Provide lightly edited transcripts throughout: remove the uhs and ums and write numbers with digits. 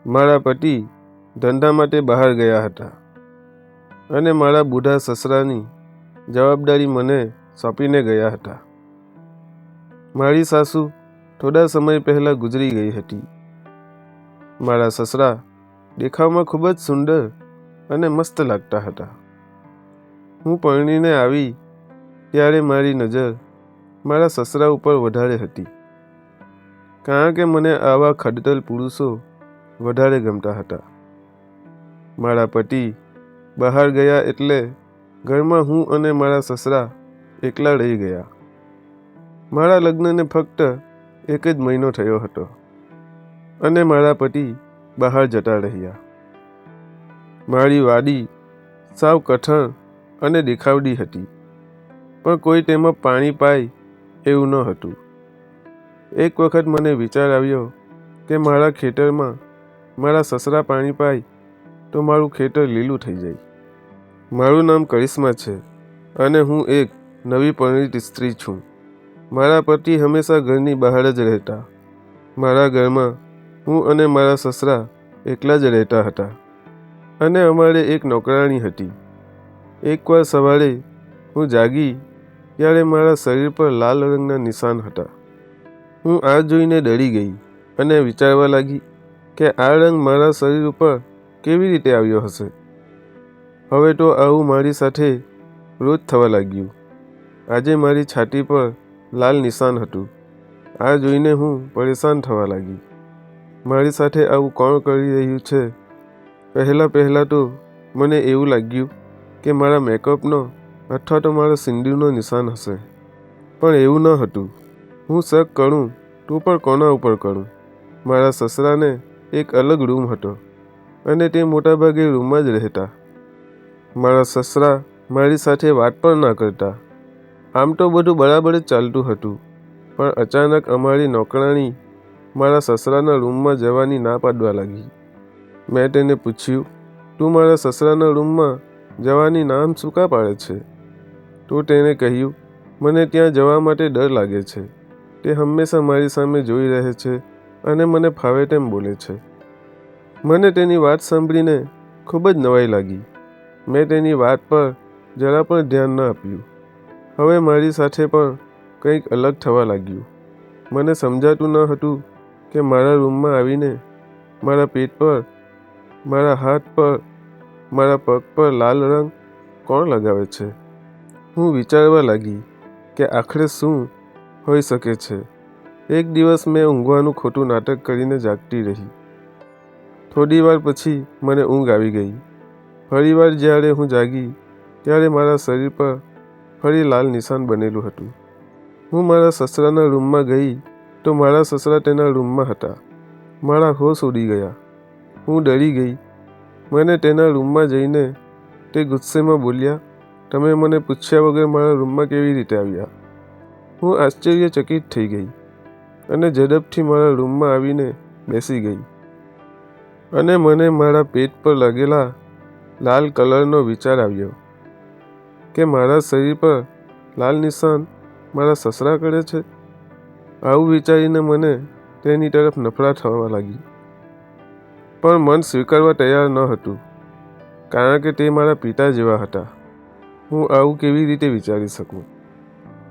મારા પતિ ધંધા માટે બહાર ગયા હતા અને મારા બુઢા સસરાની જવાબદારી મને સોંપીને ગયા હતા. મારી સાસુ થોડા સમય પહેલાં ગુજરી ગઈ હતી. મારા સસરા દેખાવમાં ખૂબ જ સુંદર અને મસ્ત લાગતા હતા. હું પરણીને આવી ત્યારે મારી નજર મારા સસરા ઉપર વધારે હતી, કારણ કે મને આવા ખડતલ પુરુષો વધારે ગમતા હતા. મારા પતિ બહાર ગયા એટલે ઘરમાં હું અને મારા સસરા એકલા રહી ગયા. મારા લગ્નને ફક્ત 1 જ મહિનો થયો હતો અને મારા પતિ બહાર જતા રહ્યા. મારી વાડી સાવ કઠણ અને દેખાવડી હતી, પણ કોઈ તેમાં પાણી પાય એવું ન હતું. એક વખત મને વિચાર આવ્યો કે મારા ખેતરમાં મારા સસરા પાણી પાય તો મારું ખેતર લીલું થઈ જાય. મારું નામ કરિશ્મા છે અને હું એક નવી પરિણીત સ્ત્રી છું. મારા પતિ હંમેશા ઘરની બહાર જ રહેતા. મારા ઘરમાં હું અને મારા સસરા એકલા જ રહેતા હતા અને અમારે એક નોકરાણી હતી. એકવાર સવારે હું જાગી ત્યારે મારા શરીર પર લાલ રંગના નિશાન હતા. હું આ જોઈને ડરી ગઈ અને વિચારવા લાગી કે આ રંગ મારા શરીર ઉપર કેવી રીતે આવ્યો હશે. હવે તો આવું મારી સાથે રોજ થવા લાગ્યું. આજે મારી છાતી પર લાલ નિશાન હતું. આ જોઈને હું પરેશાન થવા લાગી. મારી સાથે આવું કોણ કરી રહ્યું છે? પહેલાં તો મને એવું લાગ્યું કે મારા મેકઅપનો અથવા તો મારા સિંદૂરનો નિશાન હશે, પણ એવું ન હતું. હું શક કરું તો પણ કોના ઉપર કરું? મારા સસરાને એક અલગ રૂમ હતો અને તે મોટાભાગે રૂમમાં જ રહેતા. મારા સસરા મારી સાથે વાત પણ ના કરતા. આમ તો બધું બરાબર જ ચાલતું હતું, પણ અચાનક અમારી નોકરાણી મારા સસરાના રૂમમાં જવાની ના પાડવા લાગી. મેં તેને પૂછ્યું, તું મારા સસરાના રૂમમાં જવાની નામ શું કાં પાડે છે? તો તેણે કહ્યું, મને ત્યાં જવા માટે ડર લાગે છે. તે હંમેશા મારી સામે જોઈ રહે છે અને મને ફાવે તેમ બોલે છે. મને તેની વાત સાંભળીને ખૂબ જ નવાઈ લાગી. મેં તેની વાત પર જરા પણ ધ્યાન ન આપ્યું. હવે મારી સાથે પણ કંઈક અલગ થવા લાગ્યું. મને સમજાતું ન હતું કે મારા રૂમમાં આવીને મારા પેટ પર, મારા હાથ પર, મારા પગ પર લાલ રંગ કોણ લગાવે છે? હું વિચારવા લાગી કે આખરે શું હોઈ શકે છે. એક દિવસ મેં ઊંઘવાનું ખોટું નાટક કરીને જાગતી રહી. થોડી વાર પછી મને ઊંઘ આવી ગઈ. ફરીવાર જ્યારે હું જાગી ત્યારે મારા શરીર પર ફરી લાલ નિશાન બનેલું હતું. હું મારા સસરાના રૂમમાં ગઈ તો મારા સસરા તેના રૂમમાં હતા. મારા હોશ ઉડી ગયા. હું ડરી ગઈ. મને તેના રૂમમાં જઈને તે ગુસ્સેમાં બોલ્યા, તમે મને પૂછ્યા વગર મારા રૂમમાં કેવી રીતે આવ્યા? હું આશ્ચર્યચકિત થઈ ગઈ અને ઝડપથી મારા રૂમમાં આવીને બેસી ગઈ અને મને મારા પેટ પર લાગેલા લાલ કલરનો વિચાર આવ્યો કે મારા શરીર પર લાલ નિશાન મારા સસરા કરે છે. આવું વિચારીને મને તેની તરફ નફરત થવા લાગી, પણ મન સ્વીકારવા તૈયાર ન હતું, કારણ કે તે મારા પિતા જેવા હતા. હું આવું કેવી રીતે વિચારી શકું?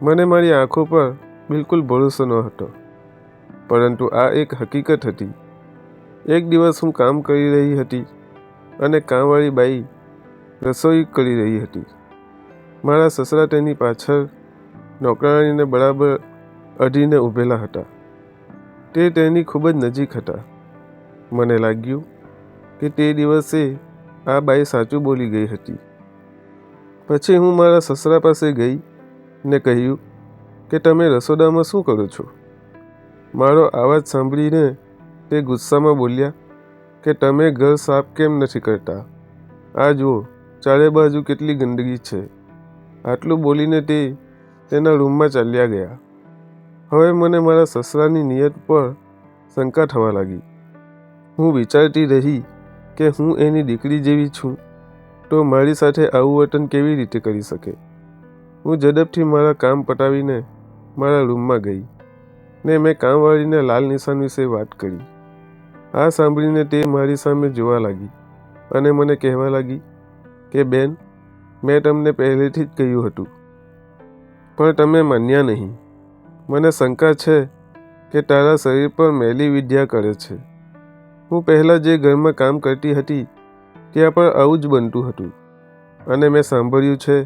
મને મારી આંખો પર બિલકુલ ભરોસો ન હતો, પરંતુ આ એક હકીકત હતી. એક દિવસ હું કામ કરી રહી હતી અને કામવાળી બાઈ રસોઈ કરી રહી હતી. મારા સસરા તેની પાછળ નોકરાણીને બરાબર અડીને ઊભેલા હતા. તે તેની ખૂબ જ નજીક હતા. મને લાગ્યું કે તે દિવસે આ બાઈ સાચું બોલી ગઈ હતી. પછી હું મારા સસરા પાસે ગઈ ને કહ્યું કે તમે રસોડામાં શું કરો છો? મારો અવાજ સાંભળીને તે ગુસ્સામાં બોલ્યા કે તમે ઘર સાફ કેમ નથી કરતા? આ જુઓ, ચારે બાજુ કેટલી ગંદકી છે. આટલું બોલીને તે તેના રૂમમાં ચાલ્યા ગયા. હવે મને મારા સસરાની નિયત પર શંકા થવા લાગી. હું વિચારતી રહી કે હું એની દીકરી જેવી છું, તો મારી સાથે આવું વર્તન કેવી રીતે કરી શકે? હું ઝડપથી મારા કામ પતાવીને મારા રૂમમાં ગઈ ને મેં કામવાળીને લાલ નિશાન વિશે વાત કરી. આ સાંભળીને તે મારી સામે જોવા લાગી અને મને કહેવા લાગી કે બેન, મેં તમને પહેલેથી જ કહ્યું હતું, પણ તમે માન્યા નહીં. મને શંકા છે કે તારા શરીર પર મેલી વિદ્યા કરે છે. હું પહેલાં જે ઘરમાં કામ કરતી હતી ત્યાં પણ આવું જ બનતું હતું, અને મેં સાંભળ્યું છે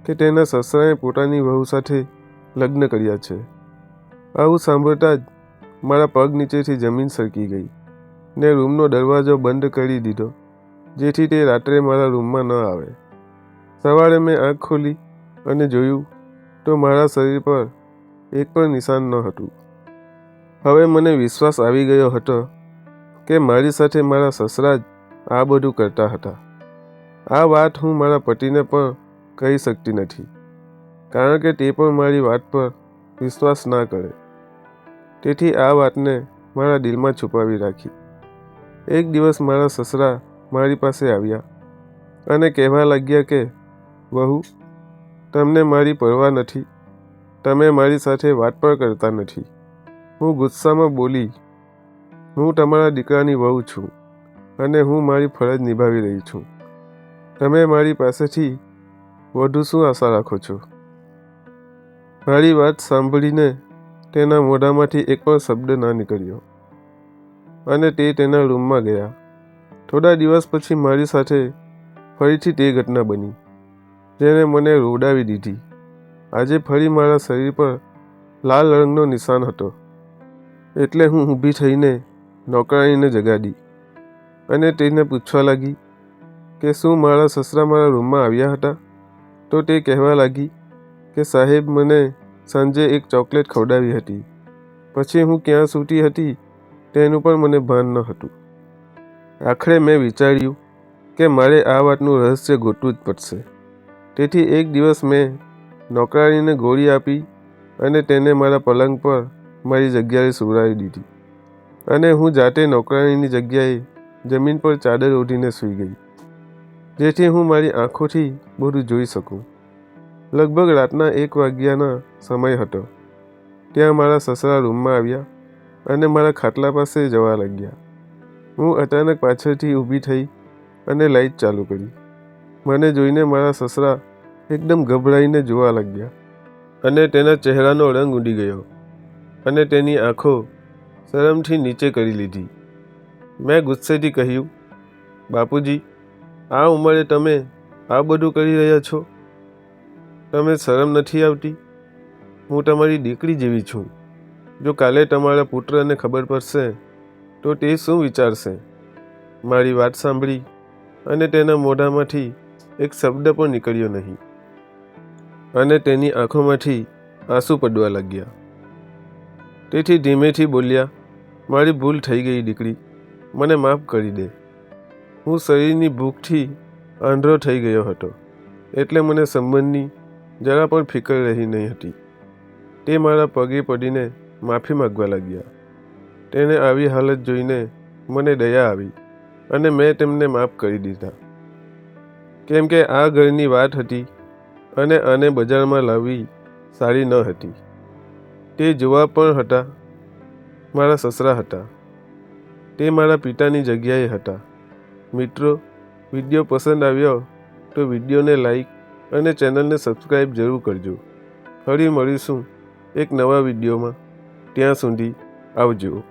કે તેના સસરાએ પોતાની વહુ સાથે લગ્ન કર્યા છે. આવું સાંભળતા જ મારા પગ નીચેથી જમીન સરકી ગઈ ને રૂમનો દરવાજો બંધ કરી દીધો, જેથી તે રાત્રે મારા રૂમમાં ન આવે. સવારે મેં આંખ ખોલી અને જોયું તો મારા શરીર પર એક પણ નિશાન ન હતું. હવે મને વિશ્વાસ આવી ગયો હતો કે મારી સાથે મારા સસરા જ આ બધું કરતા હતા. આ વાત હું મારા પતિને પણ કહી શકતી નથી, કારણ કે તે પણ મારી વાત પર વિશ્વાસ ના કરે. તેથી આ વાતને મારા દિલમાં છુપાવી રાખી. એક દિવસ મારા સસરા મારી પાસે આવ્યા અને કહેવા લાગ્યા કે વહુ, તમને મારી પરવા નથી, તમે મારી સાથે વાત પણ કરતા નથી. હું ગુસ્સામાં બોલી, હું તમારા દીકરાની વહુ છું અને હું મારી ફરજ નિભાવી રહી છું. તમે મારી પાસેથી વધુ શું આશા રાખો છો? મારી વાત સાંભળીને તેના મોઢામાંથી એક પણ શબ્દ ના નીકળ્યો અને તે તેના રૂમમાં ગયા. થોડા દિવસ પછી મારી સાથે ફરીથી તે ઘટના બની, જેણે મને રોડાવી દીધી. આજે ફરી મારા શરીર પર લાલ રંગનો નિશાન હતો. એટલે હું ઊભી થઈને નોકરાણીને જગાડી અને તેને પૂછવા લાગી કે શું મારા સસરા મારા રૂમમાં આવ્યા હતા? તો તે કહેવા લાગી કે સાહેબ, મને સાંજે એક ચોકલેટ ખવડાવી હતી. પછી હું ક્યાં સૂતી હતી તેનું પણ મને ભાન ન હતું. આખરે મેં વિચાર્યું કે મારે આ વાતનું રહસ્ય ગોતવું જ પડશે. તેથી એક દિવસ મેં નોકરાણીને ગોળી આપી અને તેને મારા પલંગ પર મારી જગ્યાએ સુવડાવી દીધી અને હું જાતે નોકરાણીની જગ્યાએ જમીન પર ચાદર ઓઢીને સૂઈ ગઈ, જેથી હું મારી આંખોથી બધું જોઈ શકું. લગભગ રાતના 1 વાગ્યાના સમય હતો. ત્યાં મારા સસરા રૂમમાં આવ્યા અને મારા ખાટલા પાસે જવા લાગ્યા. હું અચાનક પાછળથી ઊભી થઈ અને લાઇટ ચાલુ કરી. મને જોઈને મારા સસરા એકદમ ગભરાઈને જોવા લાગ્યા અને તેના ચહેરાનો રંગ ઉડી ગયો અને તેની આંખો શરમથી નીચે કરી લીધી. મેં ગુસ્સેથી કહ્યું, બાપુજી, આ ઉંમરે તમે આ બધું કરી રહ્યા છો? તમે શરમ નથી આવતી? હું તમારી દીકરી જેવી છું. જો કાલે તમારા પુત્રને ખબર પડશે તો તે શું વિચારશે? મારી વાત સાંભળી અને તેના મોઢામાંથી એક શબ્દ પણ નીકળ્યો નહીં અને તેની આંખોમાંથી આંસુ પડવા લાગ્યા. તેથી ધીમેથી બોલ્યા, મારી ભૂલ થઈ ગઈ દીકરી, મને માફ કરી દે. હું શરીરની ભૂખથી આંધળો થઈ ગયો હતો, એટલે મને સંબંધની જરા પણ ફિકર રહી નહીં હતી. તે મારા પગે પડીને માફી માગવા લાગ્યા. તેને આવી હાલત જોઈને મને દયા આવી અને મેં તેમને માફ કરી દીધા, કેમ કે આ ઘરની વાત હતી અને આને બજારમાં લાવવી સારી ન હતી. તે જોવા પણ હતા મારા સસરા હતા. તે મારા પિતાની જગ્યાએ હતા. મિત્રો, વિડીયો પસંદ આવ્યો તો વિડીયોને લાઈક અને ચેનલને સબસ્ક્રાઈબ જરૂર કરજો. ફરી મળીશું એક નવા વિડીયોમાં. ત્યાં સુધી આવજો.